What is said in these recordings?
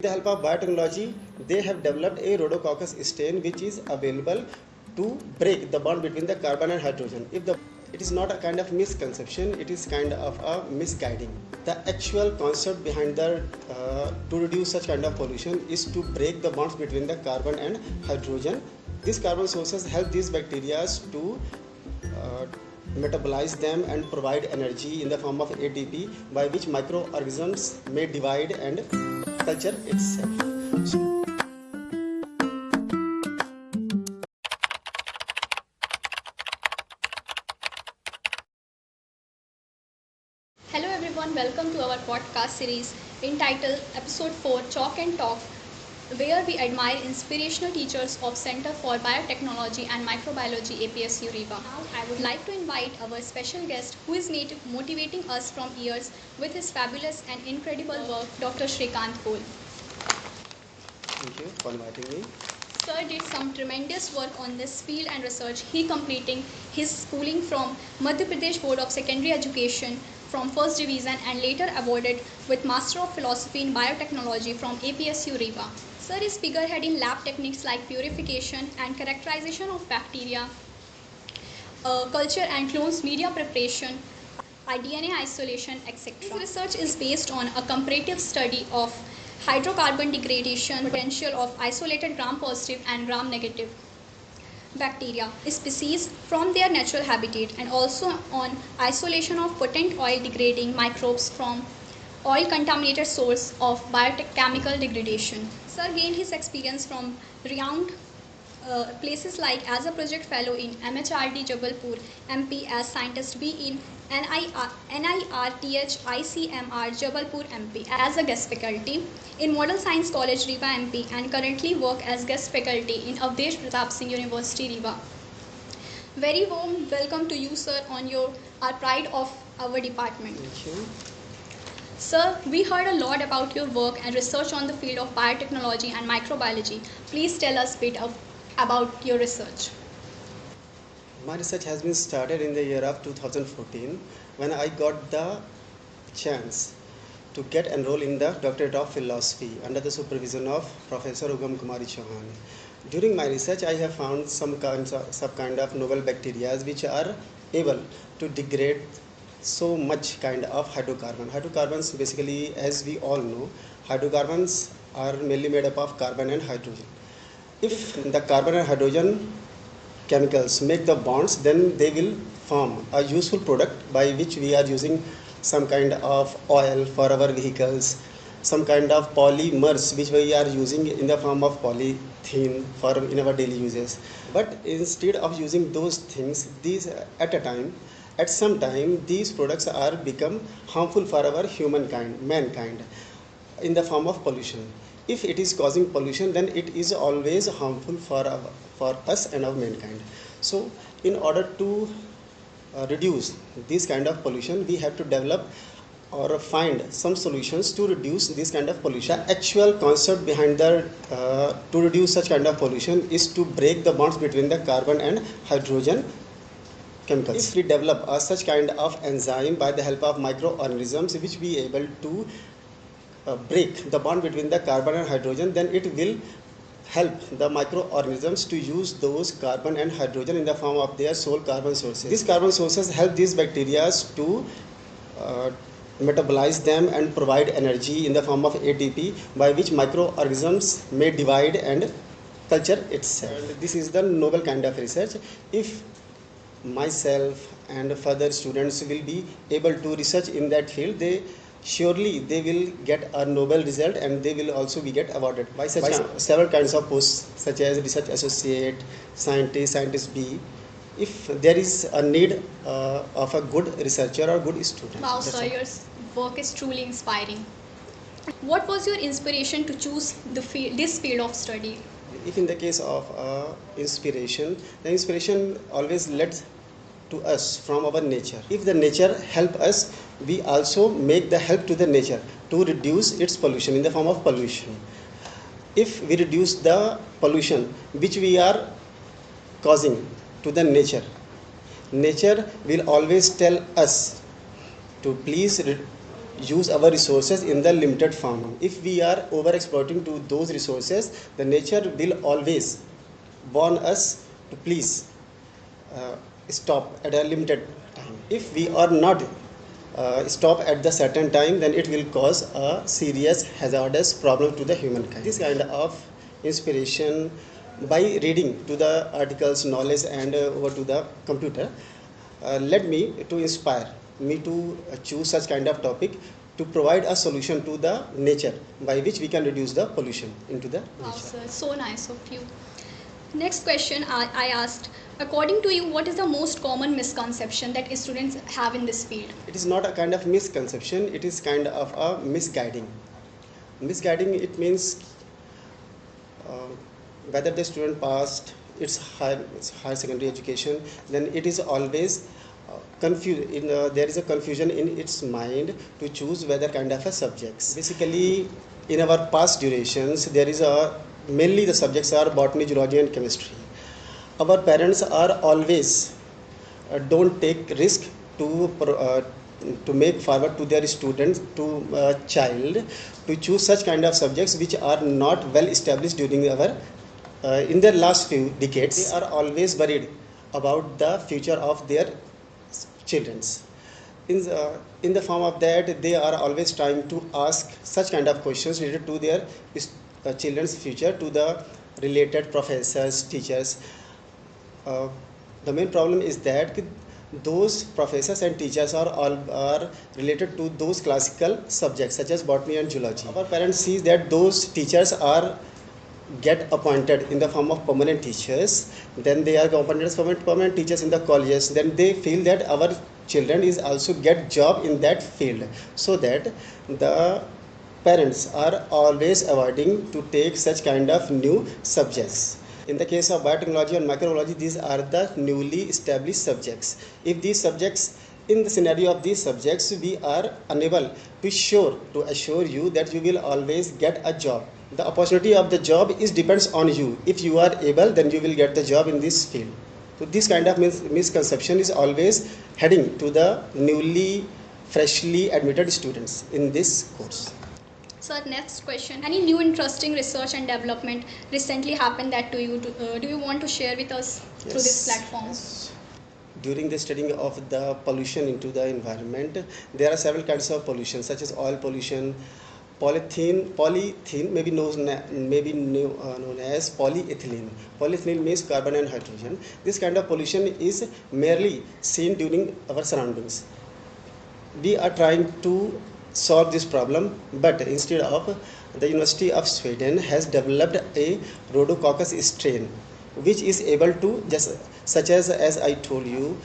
With the help of biotechnology, they have developed a rhodococcus strain which is available to break the bond between the carbon and hydrogen. It is not a kind of misconception, it is kind of a misguiding. The actual concept behind to reduce such kind of pollution is to break the bonds between the carbon and hydrogen. These carbon sources help these bacteria to uh, metabolize them and provide energy in the form of ATP by which microorganisms may divide and culture itself. Hello everyone, welcome to our podcast series entitled Episode 4 Chalk and Talk, where we admire inspirational teachers of Center for Biotechnology and Microbiology APSU RIVA. Now I would like to invite our special guest who is motivating us from years with his fabulous and incredible work, Dr. Shrikant Kohl. Thank you for inviting me. Sir did some tremendous work on this field and research. He completing his schooling from Madhya Pradesh Board of Secondary Education from first division and later awarded with Master of Philosophy in Biotechnology from APSU RIVA. Sir is figurehead in lab techniques like purification and characterization of bacteria, culture and clones media preparation, DNA isolation, etc. His research is based on a comparative study of hydrocarbon degradation potential of isolated gram-positive and gram-negative bacteria species from their natural habitat and also on isolation of potent oil degrading microbes from oil contaminated source of biochemical degradation. Sir gained his experience from renowned places like as a project fellow in MHRD Jabalpur MP, as scientist B in NIRTH ICMR Jabalpur MP, as a guest faculty in Model Science College Riva MP, and currently work as guest faculty in Avdesh Pratap Singh University Riva. Very warm welcome to you, sir, on our pride of our department. Thank you. Sir, we heard a lot about your work and research on the field of biotechnology and microbiology. Please tell us a bit about your research. My research has been started in the year of 2014 when I got the chance to get enrolled in the Doctorate of Philosophy under the supervision of Professor Ugam Kumari Chauhan. During my research, I have found some kind of novel bacteria which are able to degrade so much kind of hydrocarbon. Hydrocarbons, basically, as we all know, hydrocarbons are mainly made up of carbon and hydrogen. If the carbon and hydrogen chemicals make the bonds, then they will form a useful product by which we are using some kind of oil for our vehicles, some kind of polymers which we are using in the form of polythene for in our daily uses. But instead of using those things, at some time, these products are become harmful for our mankind, in the form of pollution. If it is causing pollution, then it is always harmful for us and our mankind. So in order to reduce this kind of pollution, we have to develop or find some solutions to reduce this kind of pollution. The actual concept behind to reduce such kind of pollution is to break the bonds between the carbon and hydrogen chemicals. If we develop such kind of enzyme by the help of microorganisms which be able to break the bond between the carbon and hydrogen, then it will help the microorganisms to use those carbon and hydrogen in the form of their sole carbon sources. These carbon sources help these bacteria to metabolize them and provide energy in the form of ATP by which microorganisms may divide and culture itself. And this is the novel kind of research. If myself and further students will be able to research in that field, they will get a Nobel result and they will also be get awarded by several kinds of posts such as research associate, scientist B, if there is a need of a good researcher or good student. Wow, sir, your work is truly inspiring. What was your inspiration to choose this field of study? If in the case of inspiration, the inspiration always led to us from our nature. If the nature help us, we also make the help to the nature to reduce its pollution in the form of pollution. If we reduce the pollution which we are causing to the nature will always tell us to please use our resources in the limited form. If we are over exploiting to those resources, the nature will always warn us to please uh, stop at a limited time. If we are not stop at the certain time, then it will cause a serious hazardous problem to the humankind. This kind of inspiration by reading to the articles, knowledge, and over to the computer led me to inspire me to choose such kind of topic to provide a solution to the nature by which we can reduce the pollution into the Wow, nature. sir, so nice of you. Next question I asked, according to you, what is the most common misconception that students have in this field? It is not a kind of misconception, it is kind of a misguiding. Misguiding, it means uh, whether the student passed its higher secondary education, then it is always there is a confusion in its mind to choose whether kind of a subjects. Basically, in our past durations, there is a mainly the subjects are botany, zoology, and chemistry. Our parents are always don't take risk to to make forward to their students to child to choose such kind of subjects which are not well established during our in their last few decades. They are always worried about the future of their children's. In the form of that, they are always trying to ask such kind of questions related to their children's future to the related professors, teachers. uh, the main problem is that those professors and teachers are related to those classical subjects such as botany and zoology. Our parents see that those teachers are get appointed in the form of permanent teachers, then they are appointed as permanent teachers in the colleges, then they feel that our children is also get job in that field, so that the parents are always avoiding to take such kind of new subjects. In the case of biotechnology and microbiology, these are the newly established subjects. If these subjects, in the scenario of these subjects, we are unable to assure you that you will always get a job. The opportunity of the job is depends on you. If you are able, then you will get the job in this field. So this kind of misconception is always heading to the newly, freshly admitted students in this course. Sir, next question. Any new interesting research and development recently happened that do you want to share with us through this platform? Yes. During the studying of the pollution into the environment, there are several kinds of pollution, such as oil pollution, polythene, known as polyethylene. Polyethylene means carbon and hydrogen. This kind of pollution is merely seen during our surroundings. We are trying to solve this problem, but instead of, the University of Sweden has developed a Rhodococcus strain which is able to just such as I told you,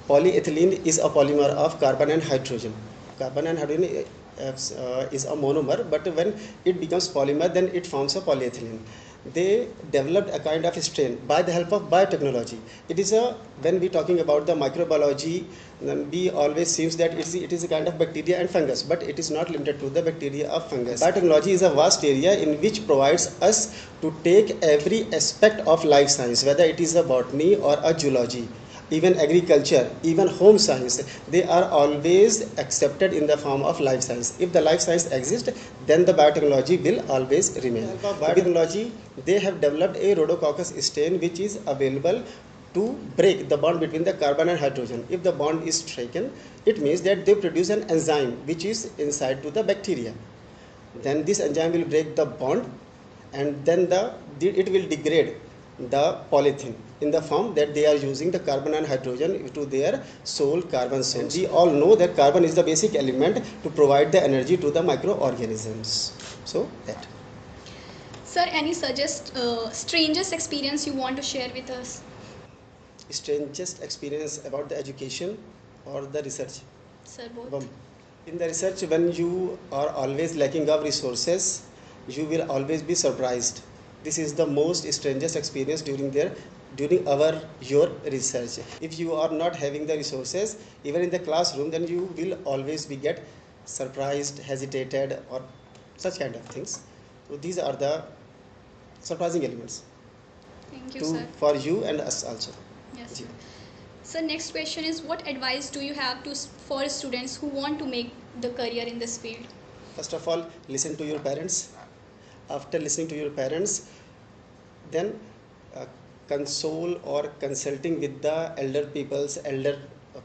polyethylene is a polymer of carbon and hydrogen. Carbon and hydrogen is a monomer, but when it becomes polymer, then it forms a polyethylene. They developed a kind of strain by the help of biotechnology. It is a, when we talking about the microbiology, then we always seems that it is a kind of bacteria and fungus, but it is not limited to the bacteria or fungus. Biotechnology is a vast area in which provides us to take every aspect of life science, whether it is a botany or a zoology, even agriculture, even home science, they are always accepted in the form of life science. If the life science exists, then the biotechnology will always remain. For biotechnology, they have developed a Rhodococcus strain which is available to break the bond between the carbon and hydrogen. If the bond is shaken, it means that they produce an enzyme which is inside to the bacteria. Then this enzyme will break the bond, and then it will degrade the polythene in the form that they are using the carbon and hydrogen to their sole carbon source. We all know that carbon is the basic element to provide the energy to the microorganisms. So that. Sir, any strangest experience you want to share with us? Strangest experience about the education or the research? Sir, both. In the research, when you are always lacking of resources, you will always be surprised. This is the most strangest experience during your research. If you are not having the resources, even in the classroom, then you will always be get surprised, hesitated, or such kind of things. So these are the surprising elements Thank you, sir. for you and us also. Yes. Ji. So next question is, what advice do you have for students who want to make the career in this field? First of all, listen to your parents. After listening to your parents, then console or consulting with the elder peoples, elder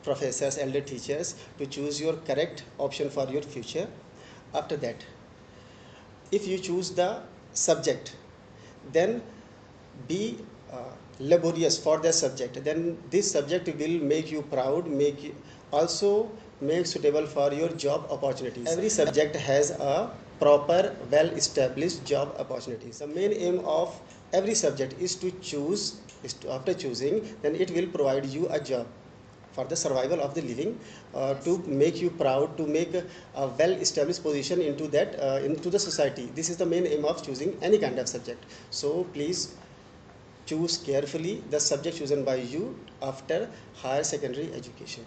professors, elder teachers to choose your correct option for your future. After that, if you choose the subject, then be laborious for the subject. Then this subject will make you proud, make you also make suitable for your job opportunities. Every subject has a proper, well established job opportunities. The main aim of every subject is to choose, after choosing, then it will provide you a job for the survival of the living, to make you proud, to make a well established position into that, into the society. This is the main aim of choosing any kind of subject. So please choose carefully the subject chosen by you after higher secondary education.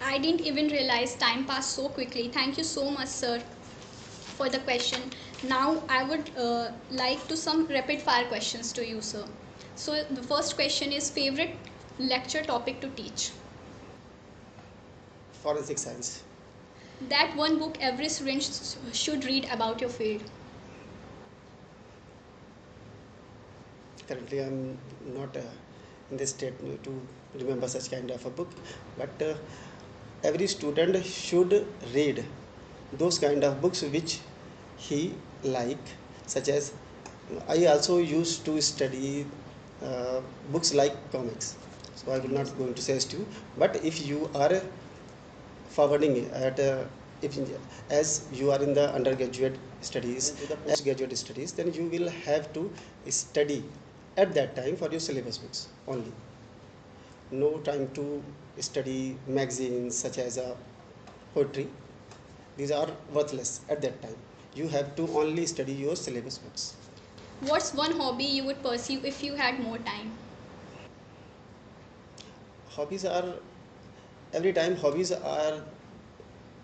I didn't even realize time passed so quickly. Thank you so much, sir, for the question. Now I would like to some rapid fire questions to you, sir. So the first question is, favorite lecture topic to teach? Forensic science. That one book every student should read about your field. Currently, I'm not in the state to remember such kind of a book, but every student should read those kind of books which he like, such as I also used to study books like comics. So I will not going to suggest you, but if you are forwarding at if as you are in the undergraduate studies, the postgraduate studies, then you will have to study at that time for your syllabus books only. No time to study magazines such as poetry. These are worthless at that time. You have to only study your syllabus books. What's one hobby you would pursue if you had more time? Hobbies are, every time hobbies are,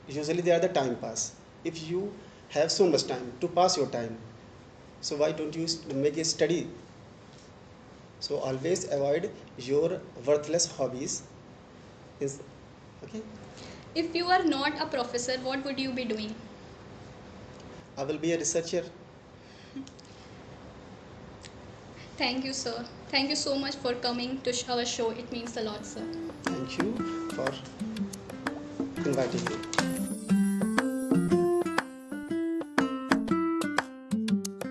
usually they are the time pass. If you have so much time to pass your time, so why don't you make a study? So always avoid your worthless hobbies. Okay. If you are not a professor, what would you be doing? I will be a researcher. Thank you, sir. Thank you so much for coming to our show. It means a lot, sir. Thank you for inviting me.